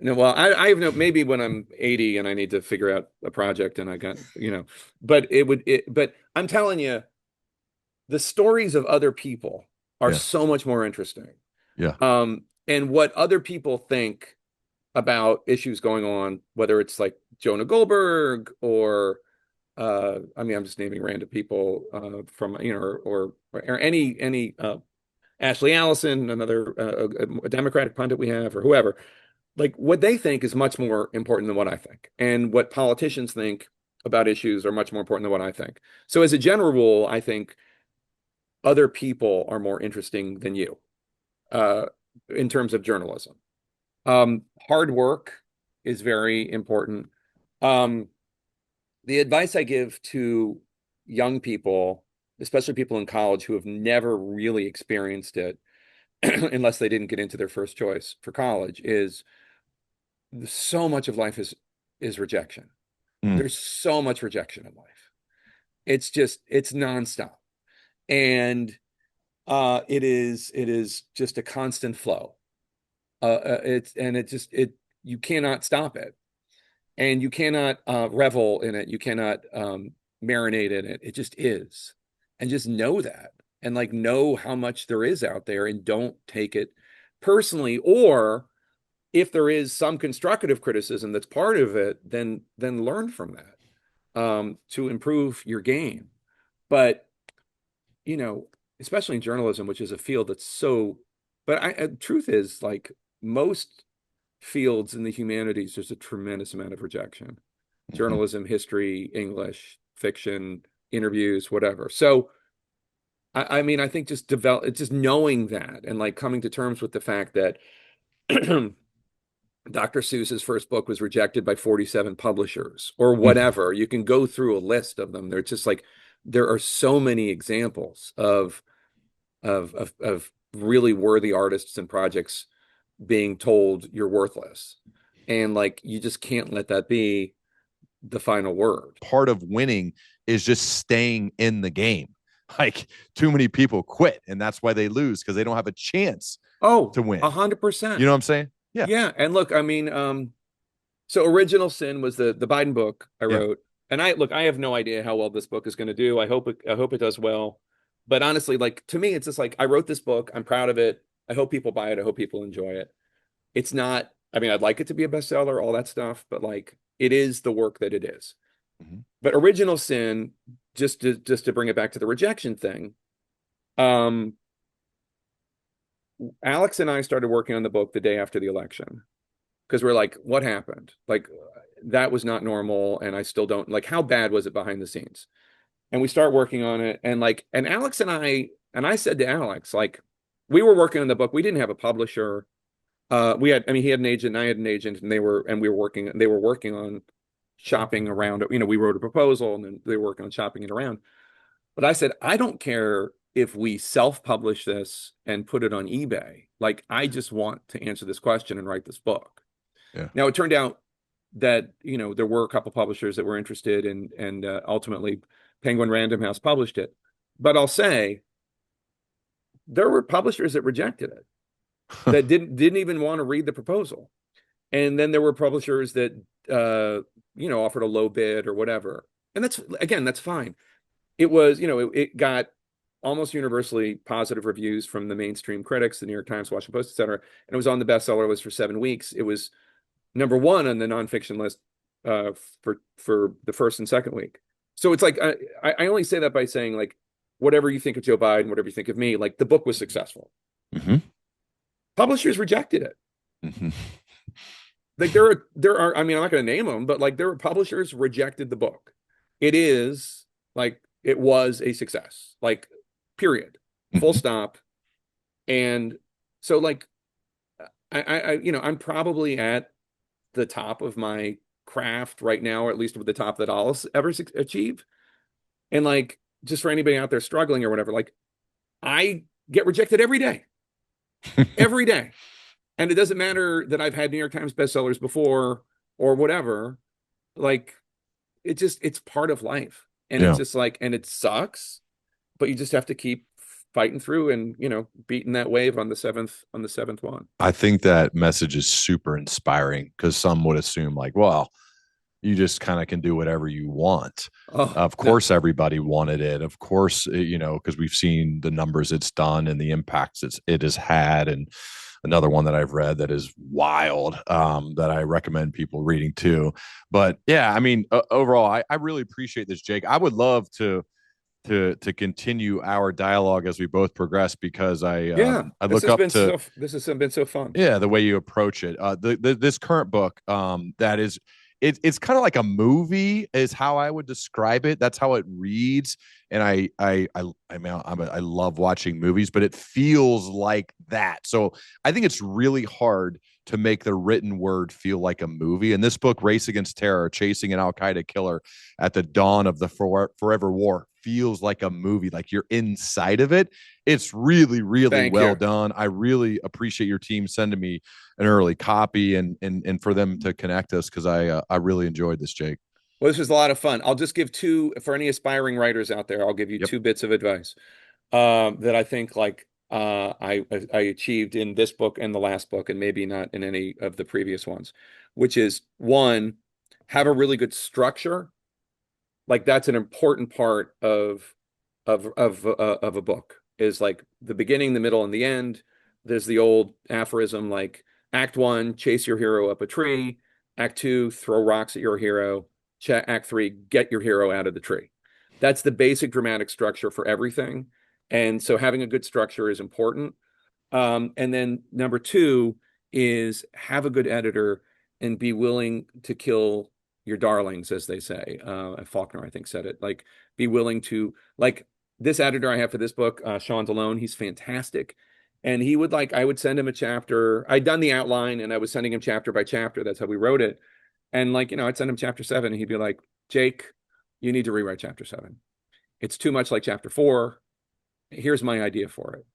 No, well, I have no, maybe when I'm 80 and I need to figure out a project and I got, but but I'm telling you, the stories of other people are Yeah. so much more interesting. Yeah. And what other people think about issues going on, whether it's like Jonah Goldberg or, I mean, I'm just naming random people, from, or any, Ashley Allison, another, a Democratic pundit we have, or whoever, like what they think is much more important than what I think. And what politicians think about issues are much more important than what I think. So as a general rule, I think other people are more interesting than you, uh, in terms of journalism. Hard work is very important. Um, the advice I give to young people, especially people in college who have never really experienced it, unless they didn't get into their first choice for college, is so much of life is rejection. Mm. There's so much rejection in life. It's nonstop. And it is just a constant flow. You cannot stop it. And you cannot revel in it. You cannot marinate in it. It just is. And just know that. And like know how much there is out there and don't take it personally. Or if there is some constructive criticism that's part of it, then learn from that, to improve your game. But especially in journalism, which is a field that's so. But truth is, like most fields in the humanities, there's a tremendous amount of rejection. Mm-hmm. Journalism, history, English, fiction, interviews, whatever. So I mean, I think just knowing that and like coming to terms with the fact that Dr. Seuss's first book was rejected by 47 publishers or Mm. whatever. You can go through a list of them. They're just like there are so many examples of really worthy artists and projects being told you're worthless. And like you just can't let that be the final word. Part of winning is just staying in the game. Like too many people quit, and that's why they lose, because they don't have a chance Oh, to win. 100%. You know what I'm saying? Yeah. Yeah. And look, I mean, so Original Sin was the Biden book I Yeah. wrote. And I have no idea how well this book is going to do. I hope it does well. But honestly, like to me, it's just like I wrote this book. I'm proud of it. I hope people buy it. I hope people enjoy it. It's not I mean, I'd like it to be a bestseller, all that stuff, but like it is the work that it is. Mhm. But Original Sin, just to bring it back to the rejection thing, um, Alex and I started working on the book the day after the election because we're like, what happened? Like that was not normal, and I still don't like how bad was it behind the scenes? And we start working on it, and like, and Alex and I said to Alex, like, we were working on the book. We didn't have a publisher. We had, I mean, he had an agent, and I had an agent, and we were working. They were working on shopping around. You know, we wrote a proposal, and then they were working on shopping it around. But I said, I don't care if we self-publish this and put it on eBay. Like, I just want to answer this question and write this book. Yeah. Now, it turned out that, you know, there were a couple publishers that were interested, and ultimately Penguin Random House published it. But I'll say there were publishers that rejected it, that didn't even want to read the proposal. And then there were publishers that you know, offered a low bid or whatever. And that's fine. It was, you know, it got almost universally positive reviews from the mainstream critics, the New York Times, Washington Post, et cetera. And it was on the bestseller list for 7 weeks. It was #1 on the nonfiction list for the first and second week. So it's like I only say that by saying, like, whatever you think of Joe Biden, whatever you think of me, like the book was successful. Mm-hmm. Publishers rejected it. Mm-hmm. Like there are, I mean, I'm not going to name them, but like there were publishers rejected the book. It is like it was a success, like period, full stop. And so like I you know, I'm probably at the top of my craft right now, or at least with the top that I'll ever achieve. And like, just for anybody out there struggling or whatever, like I get rejected every day, every day. And it doesn't matter that I've had New York Times bestsellers before or whatever. Like it's part of life. And it's just like, and it sucks, but you just have to keep fighting through and, you know, beating that wave on the seventh one. I think that message is super inspiring because some would assume like, well, you just kind of can do whatever you want. Of course, everybody wanted it. Of course, you know, because we've seen the numbers it's done and the impacts it has had. And another one that I've read that is wild, that I recommend people reading too. But yeah, I mean, overall, I really appreciate this, Jake. I would love to continue our dialogue as we both progress because I look up to this has been so fun. Yeah, the way you approach it. This current book, that is it's kind of like a movie is how I would describe it. That's how it reads. And I mean, I love watching movies, but it feels like that. So I think it's really hard to make the written word feel like a movie. And this book, Race Against Terror, Chasing an Al-Qaeda Killer at the Dawn of the Forever War, feels like a movie, like you're inside of it. It's really, really well done. I really appreciate your team sending me an early copy and for them to connect us because I really enjoyed this, Jake. Well, this was a lot of fun. I'll just give two for any aspiring writers out there. I'll give you 2 bits of advice that I think like I achieved in this book and the last book, and maybe not in any of the previous ones, which is 1, have a really good structure. Like that's an important part of a book, is like the beginning, the middle, and the end. There's the old aphorism like Act 1, chase your hero up a tree. Act 2, throw rocks at your hero. Act 3, get your hero out of the tree. That's the basic dramatic structure for everything. And so having a good structure is important. And then number 2 is have a good editor and be willing to kill your darlings, as they say. Faulkner, I think, said it. Like, be willing to, like, this editor I have for this book, Sean Delone, he's fantastic. And he would I would send him a chapter. I'd done the outline and I was sending him chapter by chapter. That's how we wrote it. And like, you know, I'd send him chapter 7 and he'd be like, Jake, you need to rewrite chapter 7. It's too much like chapter 4. Here's my idea for it.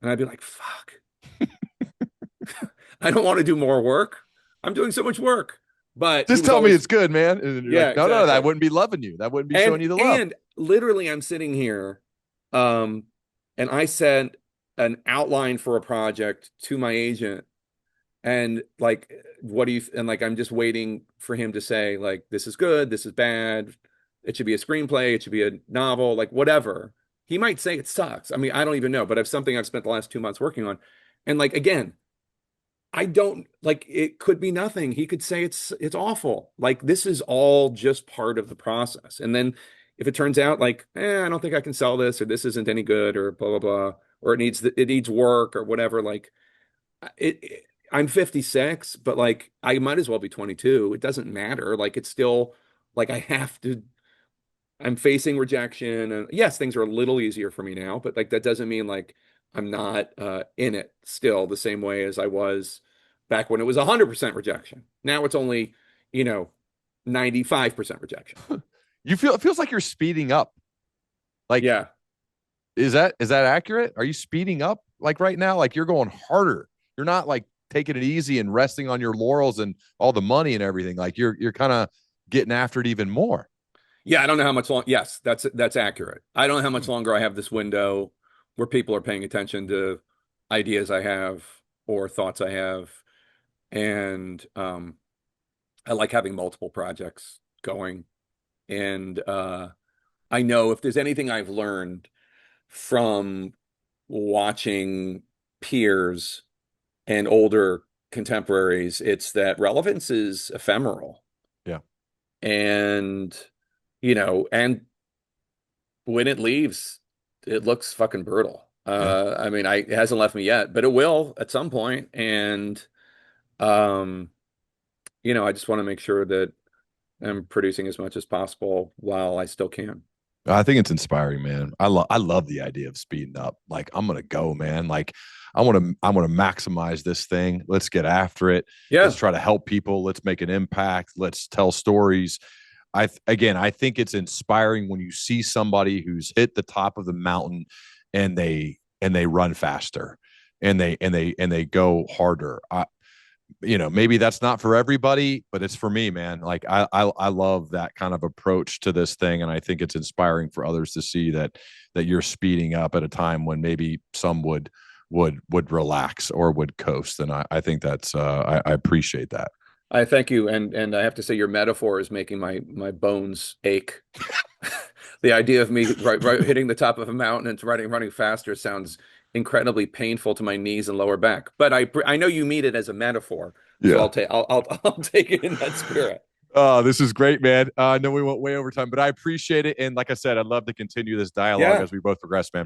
And I'd be like, fuck. I don't want to do more work. I'm doing so much work. But just tell me it's good, man. And yeah, like, no, exactly. No, that wouldn't be loving you. That wouldn't be showing you the love. And literally, I'm sitting here, and I sent an outline for a project to my agent, and like, what do you? And like, I'm just waiting for him to say, like, this is good, this is bad. It should be a screenplay. It should be a novel, like whatever. He might say it sucks. I mean, I don't even know, but it's something I've spent the last 2 months working on, and like again. I don't like it could be nothing. He could say it's awful. Like this is all just part of the process. And then if it turns out like, I don't think I can sell this or this isn't any good or blah blah blah or it needs work or whatever, like I'm 56, but like I might as well be 22. It doesn't matter. Like it's still like I'm facing rejection and yes, things are a little easier for me now, but like that doesn't mean like I'm not in it still the same way as I was back when it was 100% rejection. Now it's only, you know, 95% rejection. It feels like you're speeding up. Like, Yeah. is that accurate? Are you speeding up like right now? Like you're going harder. You're not like taking it easy and resting on your laurels and all the money and everything. Like you're kind of getting after it even more. Yeah, I don't know how much long. Yes, that's accurate. I don't know how much longer I have this window where people are paying attention to ideas I have or thoughts I have. And I like having multiple projects going. And I know if there's anything I've learned from watching peers and older contemporaries, it's that relevance is ephemeral. Yeah. And, and when it leaves, it looks fucking brutal. Yeah. I mean, it hasn't left me yet, but it will at some point. And, um, I just want to make sure that I'm producing as much as possible while I still can. I think it's inspiring, man. I love the idea of speeding up. Like I'm gonna go, man. Like I want to maximize this thing. Let's get after it. Yeah. Let's try to help people. Let's make an impact. Let's tell stories. I think it's inspiring when you see somebody who's hit the top of the mountain and they run faster and they go harder. Maybe that's not for everybody, but it's for me, man. Like I love that kind of approach to this thing. And I think it's inspiring for others to see that you're speeding up at a time when maybe some would relax or would coast. And I think that's, I appreciate that. I thank you. And I have to say your metaphor is making my bones ache. The idea of me right hitting the top of a mountain and running faster sounds incredibly painful to my knees and lower back. But I know you mean it as a metaphor, so Yeah. I'll take it in that spirit. Oh, this is great, man. I know we went way over time, but I appreciate it. And like I said, I'd love to continue this dialogue as we both progress, man.